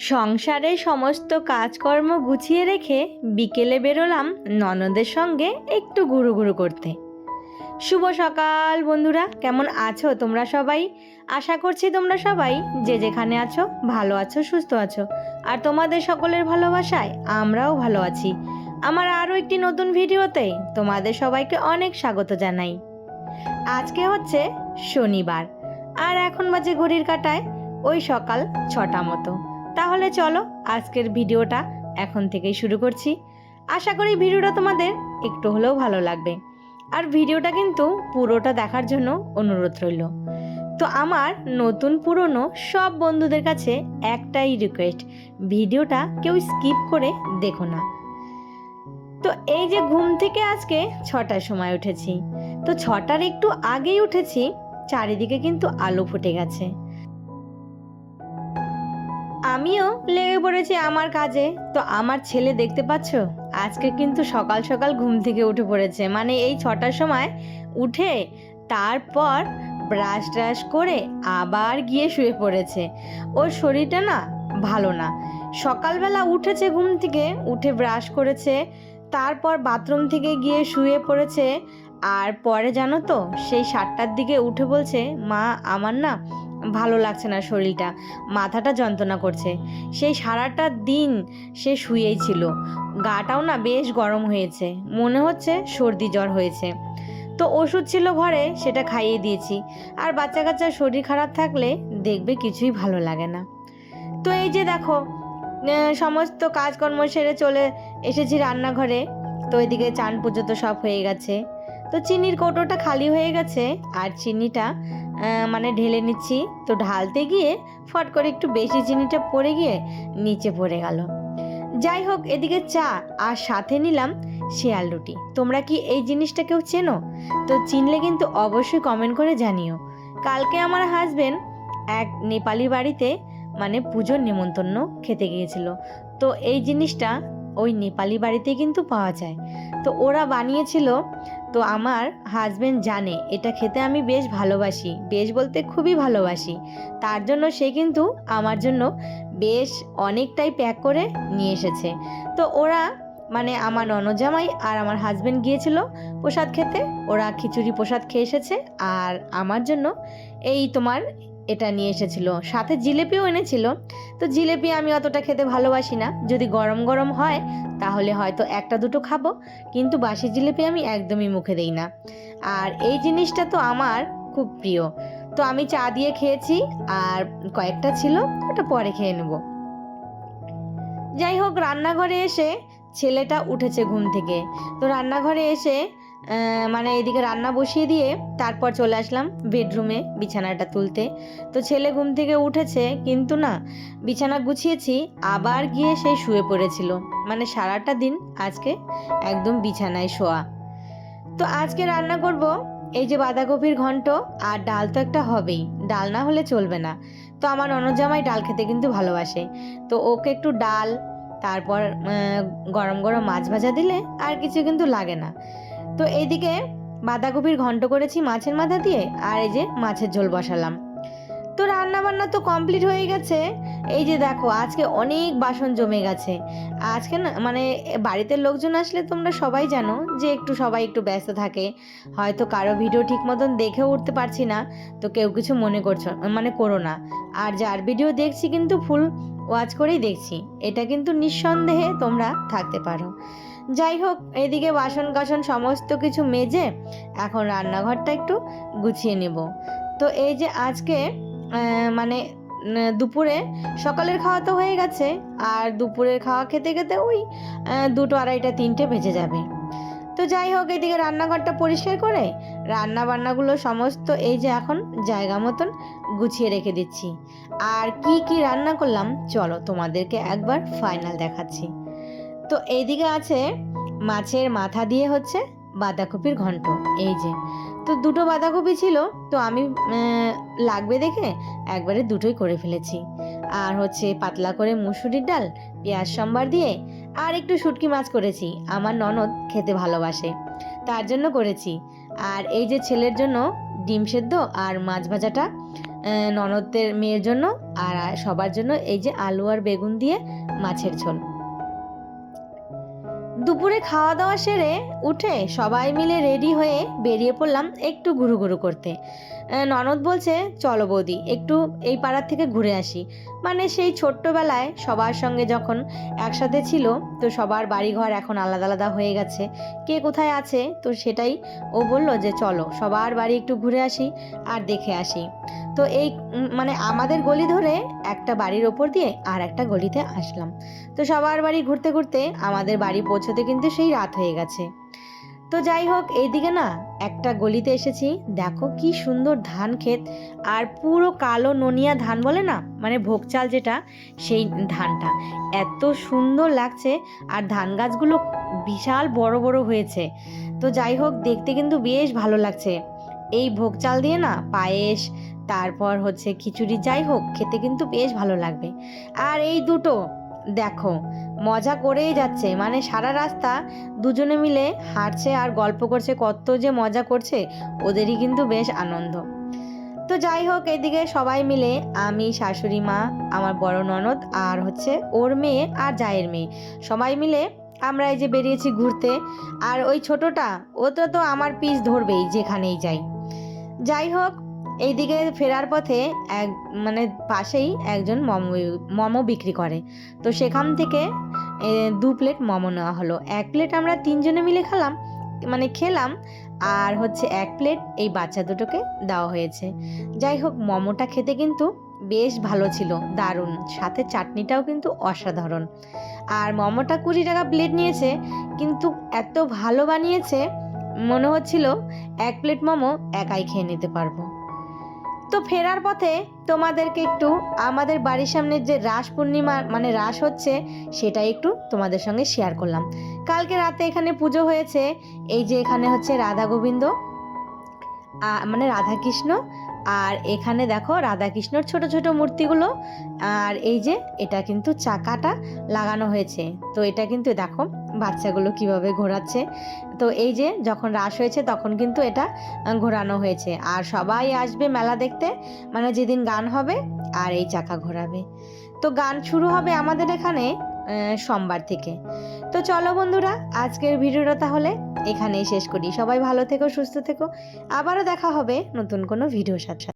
সংসারের সমস্ত কাজকর্ম গুছিয়ে রেখে বিকেলে বেরোলাম ননদের সঙ্গে একটু ঘুরু ঘুরু করতে। শুভ সকাল বন্ধুরা, কেমন আছো তোমরা সবাই? আশা করছি তোমরা সবাই যে যেখানে আছো ভালো আছো, সুস্থ আছো। আর তোমাদের সকলের ভালোবাসায় আমরাও ভালো আছি। আমার আরও একটি নতুন ভিডিওতে তোমাদের সবাইকে অনেক স্বাগত জানাই। আজকে হচ্ছে শনিবার, আর এখন বাজে ঘড়ির কাঁটায় ওই সকাল 6টা মতো। তাহলে চলো আজকের ভিডিওটা এখন থেকেই শুরু করছি। আশা করি ভিডিওটা তোমাদের একটু হলেও ভালো লাগবে, আর ভিডিওটা কিন্তু পুরোটা দেখার জন্য অনুরোধ রইল। তো আমার নতুন পুরনো সব বন্ধুদের কাছে একটাই রিকোয়েস্ট, ভিডিওটা কেউ স্কিপ করে দেখো না। তো এই যে ঘুম থেকে আজকে 6টার সময় উঠেছি, তো 6টার একটু আগেই উঠেছি, চারিদিকে কিন্তু আলো ফুটে গেছে। আমিও লেগে পড়েছি আমার কাজে। তো আমার ছেলে দেখতে পাচ্ছ আজকে কিন্তু সকাল সকাল ঘুম থেকে উঠে পড়েছে, মানে এই 6টার সময় উঠে তারপর ব্রাশ ট্রাশ করে আবার গিয়ে শুয়ে পড়েছে। ওর শরীরটা না ভালো না। সকালবেলা উঠেছে ঘুম থেকে, উঠে ব্রাশ করেছে, তারপর বাথরুম থেকে গিয়ে শুয়ে পড়েছে। আর পরে জানো তো সেই 7টার দিকে উঠে বলছে, মা আমার না ভালো লাগছে না, শরীরটা মাথাটা যন্ত্রণা করছে। সেই সারাটা দিন সে শুয়েই ছিল, গাটাও না বেশ গরম হয়েছে, মনে হচ্ছে সর্দি জ্বর হয়েছে। তো ওষুধ ছিল ঘরে, সেটা খাইয়ে দিয়েছি। আর বাচ্চা কাচ্চার শরীর খারাপ থাকলে দেখবে কিছুই ভালো লাগে না। তো এই যে দেখো সমস্ত কাজকর্ম সেরে চলে এসেছি রান্নাঘরে। তো এদিকে চান পুজো তো সব হয়ে গেছে। তো চিনির কৌটোটা খালি হয়ে গেছে, আর চিনিটা মানে ঢেলে নিচ্ছি। তো ঢালতে গিয়ে ফট করে একটু বেশি চিনিটা পড়ে গিয়ে নিচে পড়ে গেল। যাই হোক, এদিকে চা আর সাথে নিলাম শিয়াল রুটি। তোমরা কি এই জিনিসটা কেউ চেনো? তো চিনলে কিন্তু অবশ্যই কমেন্ট করে জানিও। কালকে আমার হাজবেন্ড এক নেপালি বাড়িতে মানে পুজোর নেমন্তন্ন খেতে গিয়েছিল। তো এই জিনিসটা ওই নেপালি বাড়িতে কিন্তু পাওয়া যায়। তো ওরা বানিয়েছিল। তো আমার হাজবেন্ড জানে এটা খেতে আমি বেশ ভালোবাসি, বেশ বলতে খুবই ভালোবাসি। তার জন্য সে কিন্তু আমার জন্য বেশ অনেকটাই প্যাক করে নিয়ে এসেছে। তো ওরা মানে আমার ননদজামাই আর আমার হাজবেন্ড গিয়েছিল প্রসাদ খেতে। ওরা খিচুড়ি প্রসাদ খেয়ে এসেছে, আর আমার জন্য এই তোমার এটা নিয়ে এসেছিল, সাথে জিলেপিও এনেছিল। তো জিলেপি আমি অতটা খেতে ভালোবাসি না, যদি গরম গরম হয় তাহলে হয়তো একটা দুটো খাবো, কিন্তু বাসি জিলেপি আমি একদমই মুখে দেই না। আর এই জিনিসটা তো আমার খুব প্রিয়। তো আমি চা দিয়ে খেয়েছি, আর কয়েকটা ছিল ওটা পরে খেয়ে নেব। যাই হোক, রান্নাঘরে এসে ছেলেটা উঠেছে ঘুম থেকে। তো রান্নাঘরে এসে মানে এদিকে রান্না বসিয়ে দিয়ে তারপর চলে আসলাম বেডরুমে বিছানাটা তুলতে। তো ছেলে ঘুম থেকে উঠেছে, কিন্তু না বিছানা গুছিয়েছি আবার গিয়ে সেই শুয়ে পড়েছিল। মানে সারাটা দিন আজকে একদম বিছানায় শোয়া। তো আজকে রান্না করব এই যে বাঁধাকপির ঘন্ট, আর ডাল তো একটা হবেই, ডাল না হলে চলবে না। তো আমার ননদজামাই ডাল খেতে কিন্তু ভালোবাসে। তো ওকে একটু ডাল, তারপর গরম গরম মাছ ভাজা দিলে আর কিছু কিন্তু লাগে না। তো এইদিকে বাঁধাকপির ঘন্ট করেছি মাছের মাথা দিয়ে, আর এই যে মাছের ঝোল বসালাম। তো রান্না বান্না তো কমপ্লিট হয়ে গেছে। এই যে দেখো আজকে অনেক বাসন জমে গেছে। আজকে না মানে বাড়িতে লোকজন আসলে তোমরা সবাই জানো যে সবাই একটু ব্যস্ত থাকে, হয়তো কারো ভিডিও ঠিক মতন দেখেও উঠতে পারছি না। তো কেউ কিছু মনে করো না। আর যার ভিডিও দেখছি কিন্তু ফুল ওয়াচ করেই দেখছি, এটা কিন্তু নিঃসন্দেহে তোমরা থাকতে পারো। যাই হোক, এদিকে বাসন কাসন সমস্ত কিছু মেজে এখন রান্নাঘরটা একটু গুছিয়ে নেব। তো এই যে আজকে মানে দুপুরে সকালের খাওয়া তো হয়ে গেছে, আর দুপুরের খাওয়া খেতে খেতে ওই 2টো 2:30 3টে বেজে যাবে। তো যাই হোক, এদিকে রান্নাঘরটা পরিষ্কার করে রান্না বান্নাগুলো সমস্ত এই যে এখন জায়গা মতন গুছিয়ে রেখে দিচ্ছি। আর কি কি রান্না করলাম চলো তোমাদেরকে একবার ফাইনাল দেখাচ্ছি। তো এইদিকে আছে মাছের মাথা দিয়ে হচ্ছে বাঁধাকপির ঘন্ট। এই যে তো 2টো বাঁধাকপি ছিল, তো আমি লাগবে দেখে একবারে 2টোই করে ফেলেছি। আর হচ্ছে পাতলা করে মুসুরির ডাল পেঁয়াজ সম্বার দিয়ে, আর একটু শুটকি মাছ করেছি, আমার ননদ খেতে ভালোবাসে তার জন্য করেছি। আর এই যে ছেলের জন্য ডিম সেদ্ধ আর মাছ ভাজাটা ননদের মেয়ের জন্য আর সবার জন্য এই যে আলু আর বেগুন দিয়ে মাছের ঝোল। দুপুরে খাওয়া দাওয়া সেরে উঠে সবাই মিলে রেডি হয়ে বেরিয়ে পড়লাম একটু ঘুরু করতে। ননদ বলছে চলো বৌদি একটু এই পাড়ার থেকে ঘুরে আসি। মানে সেই ছোট্টবেলায় সবার সঙ্গে যখন একসাথে ছিল, তো সবার বাড়িঘর এখন আলাদা আলাদা হয়ে গেছে, কে কোথায় আছে, তো সেটাই ও বলল যে চলো সবার বাড়ি একটু ঘুরে আসি আর দেখে আসি। তো এই মানে আমাদের গলি ধরে একটা বাড়ির ওপর দিয়ে আর একটা গলিতে আসলাম। তো সবার বাড়ি ঘুরতে ঘুরতে আমাদের বাড়ি পৌঁছতে কিন্তু সেই রাত হয়ে গেছে। তো যাই হোক, এইদিকে না একটা গলিতে এসেছি, দেখো কি সুন্দর ধান ক্ষেত, আর পুরো কালো ননিয়া ধান বলে না, মানে ভোগ চাল যেটা, সেই ধানটা এত সুন্দর লাগছে। আর ধান গাছগুলো বিশাল বড় বড় হয়েছে। তো যাই হোক, দেখতে কিন্তু বেশ ভালো লাগছে। এই ভোগ চাল দিয়ে না পায়েস, তারপর হচ্ছে খিচুড়ি, যাই হোক খেতে কিন্তু বেশ ভালো লাগবে। আর এই দুটো দেখো মজা করেই যাচ্ছে, মানে সারা রাস্তা দুজনে মিলে হাঁটছে আর গল্প করছে, কত যে মজা করছে, ওদেরই কিন্তু বেশ আনন্দ। তো যাই হোক, এদিকে সবাই মিলে আমি, শাশুড়ি মা, আমার বড় ননদ আর হচ্ছে ওর মেয়ে আর জায়ের মেয়ে, সবাই মিলে আমরা এই যে বেরিয়েছি ঘুরতে। আর ওই ছোটটা ওটা তো আমার পিছ ধরবেই যেখানেই যাই। যাই হোক, এইদিকে ফেরার পথে এক মানে পাশেই একজন মোমো বিক্রি করে, তো সেখান থেকে 2 প্লেট মোমো নেওয়া হলো। 1 প্লেট আমরা 3 জনে মিলে খেলাম, আর হচ্ছে 1 প্লেট এই বাচ্চা দুটোকে দেওয়া হয়েছে। যাই হোক, মোমোটা খেতে কিন্তু বেশ ভালো ছিল, দারুণ, সাথে চাটনিটাও কিন্তু অসাধারণ। আর মোমোটা 20 টাকা প্লেট নিয়েছে, কিন্তু এত ভালো বানিয়েছে মনে হচ্ছিল 1 প্লেট মোমো একাই খেয়ে নিতে পারবো। তো ফেরার পথে তোমাদেরকে একটু আমাদের বাড়ির সামনে যে রাস পূর্ণিমা মানে রাস হচ্ছে, সেটাই একটু তোমাদের সঙ্গে শেয়ার করলাম। কালকে রাতে এখানে পুজো হয়েছে। এই যে এখানে হচ্ছে রাধা গোবিন্দ, মানে রাধাকৃষ্ণ, আর এখানে দেখো রাধাকৃষ্ণর ছোট ছোট মূর্তিগুলো, আর এই যে এটা কিন্তু চাকাটা লাগানো হয়েছে। তো এটা কিন্তু দেখো বাচ্চাগুলো কিভাবে ঘোরাচ্ছে। তো এই যে যখন রাস হয়েছে তখন কিন্তু এটা ঘোরানো হয়েছে, আর সবাই আসবে মেলা দেখতে, মানে যেদিন গান হবে আর এই চাকা ঘোরাবে। তো গান শুরু হবে আমাদের এখানে সোমবার থেকে। তো চলো বন্ধুরা, আজকের ভিডিওটা তাহলে এখানেই শেষ করি। সবাই ভালো থেকো, সুস্থ থেকো, আবারও দেখা হবে নতুন কোনো ভিডিওর সাথে।